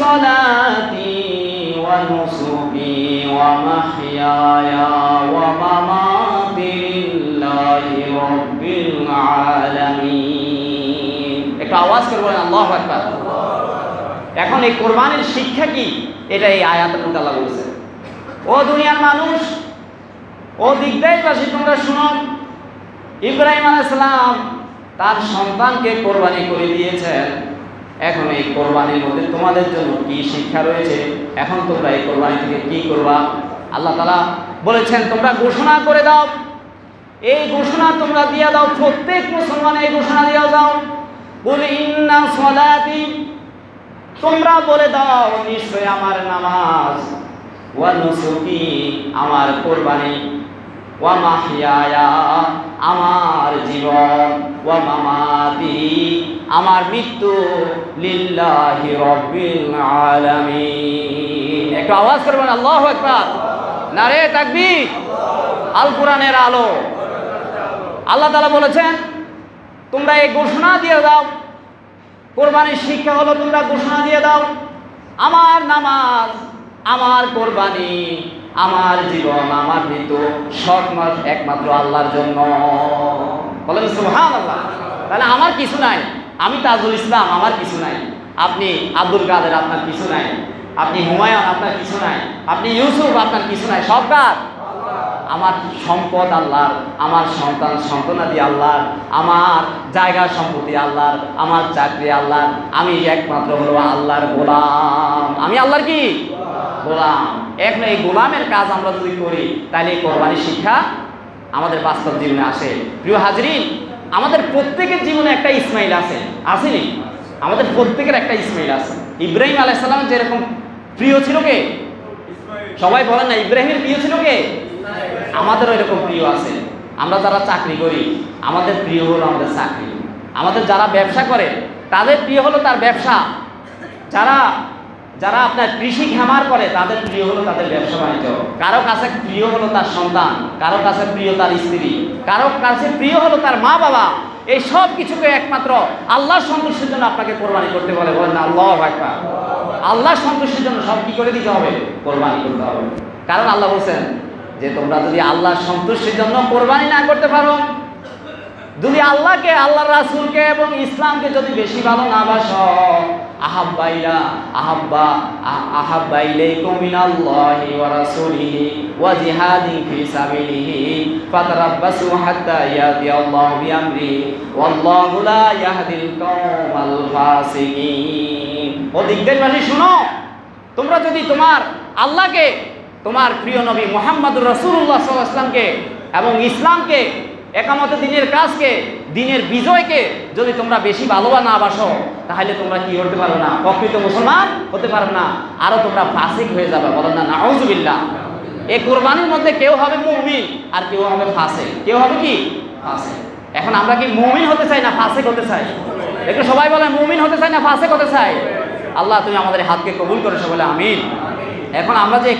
সলাতি ওয়া নুসুকি ওয়া মাহইয়ায়া ওয়া মামাতি লিল্লাহি রাব্বিল আলামিন। একটু আওয়াজ করে বলেন আল্লাহু আকবার। এখন এই কোরবানির শিক্ষা কি, এটা এই আয়াতের মধ্যে আল্লাহ বলেছেন। ও দুনিয়ার মানুষ, ও দিকদাইবাসী, তোমরা শুনো, ইব্রাহিম আলাইহিস সালাম তার সন্তানকে কোরবানি করে দিয়েছেন। এখন এই কোরবানির মধ্যে তোমাদের জন্য কি শিক্ষা রয়েছে, এখন তোমরা এই কোরবানি থেকে কি করবা? আল্লাহ তাআলা বলেছেন তোমরা ঘোষণা করে দাও, এই ঘোষণা তোমরা দিয়ে দাও, প্রত্যেক মুসলমান এই ঘোষণা দিয়ে দাও, কুল ইন্না সলাতি, তোমরা বলে দাও নিশ্চয় আমার নামাজ, ওয়া নুসুকি, আমার কোরবানি, ওয়া মাহইয়ায়া, আমার জীবন, ওয়া মামাতি, আমার মৃত্যু, লিল্লাহি রাব্বিল আলামিন। একটু আওয়াজ করবেন আল্লাহু আকবার। নারে তাকবীর। আল কোরআনের আলো। আল্লাহ তাআলা বলেছেন তোমরা এই ঘোষণা দিয়ে দাও, কোরবানির শিক্ষা হলো তোমরা ঘোষণা দিয়ে দাও আমার নামাজ, আমার কোরবানি, আমার জীবন, আমার মৃত্যু সব একমাত্র আল্লাহর জন্য। বলেন সুবহানাল্লাহ। তাহলে আমার কিছু নাই, আমি তাজুল ইসলাম, আমার কিছু নাই, আপনি আব্দুল কাদের, আপনার কিছু নাই, আপনি হুমায়ুন, আপনার কিছু নাই, আপনি ইউসুফ, আপনার কিছু নাই, সব কার? আমার সম্পদ আল্লাহর, আমার সন্তান সন্তানাদি আল্লাহর, আমার জায়গা সম্পত্তি আল্লাহর, আমার চাকরি আল্লাহর, আমি একমাত্র হলো আল্লাহর গোলাম। আমি আল্লাহর কি? গোলাম। এখন এই গোলামের কাজ আমরা যদি করি তাহলে এই কোরবানির শিক্ষা আমাদের বাস্তব জীবনে আসে। প্রিয় হাজরিন, আমাদের প্রত্যেকের জীবনে একটা ইসমাইল আছে, আসেনি? আমাদের প্রত্যেকের একটা ইসমাইল আছে। ইব্রাহিম আলাইহিস সালাম যেরকম প্রিয় ছিল কে? সবাই বলেন না, ইব্রাহিমের প্রিয় ছিল কে? আমাদেরও এরকম প্রিয় আছে। আমরা যারা চাকরি করি আমাদের প্রিয় হলো আমাদের চাকরি, আমাদের যারা ব্যবসা করে তাদের প্রিয় হলো তার ব্যবসা, যারা যারা আপনার কৃষি খামার করে তাদের প্রিয় হলো তাদের ব্যবসা বাণিজ্য, কারো কাছে প্রিয় হলো তার সন্তান, কারো কাছে প্রিয় তার স্ত্রী, কারো কাছে প্রিয় হলো তার মা বাবা। এই সব কিছুকে একমাত্র আল্লাহর সন্তুষ্টির জন্য আপনাকে কোরবানি করতে বলে। বলেন না আল্লাহু আকবার। আল্লাহর সন্তুষ্টির জন্য সব কি করে দিতে হবে? কোরবানি করতে হবে। কারণ আল্লাহ বলছেন যে তোমরা যদি আল্লাহর সন্তুষ্টির জন্য কোরবানি না করতে পারো, যদি আল্লাহকে, আল্লাহর রাসূলকে এবং ইসলামকে যদি বেশি ভালো না বাসো, আহাব্বা ইলাইকুম মিনাল্লাহি ওয়া রাসূলিহি ওয়া জিহাদিন ফি সাবিলিহি ফাতারাব্বাসু হাত্তা ইয়াতিয়াল্লাহু বিআমরিহি ওয়াল্লাহু লা ইয়াহদিল কওমাল ফাসিকিন। ও দিকদারবাসী শুনো, তোমরা যদি তোমার আল্লাহকে, তোমার প্রিয় নবী মুহাম্মদুর রাসূলুল্লাহ সাল্লাল্লাহু আলাইহি ওয়াসাল্লামকে এবং ইসলামকে, একামতে দ্বীনের কাজকে, দ্বীনের বিজয়কে যদি তোমরা বেশি ভালোবাসা না বাসো, তাহলে তোমরা কি হতে পারবে না? প্রকৃত মুসলমান হতে পারবে না, আরো তোমরা ফাসিক হয়ে যাবে। বলেন না নাউযুবিল্লাহ। এই কোরবানির মধ্যে কেউ হবে মুমিন আর কেউ হবে ফাসিক। কেউ হবে কি? ফাসিক। এখন আমরা কি মুমিন হতে চাই না ফাসিক হতে চাই? একটু সবাই বলেন, মুমিন হতে চাই না ফাসিক হতে চাই? আল্লাহ তুমি আমাদের হাতকে কবুল করেছো বলে আমিন। এখন আমরা যে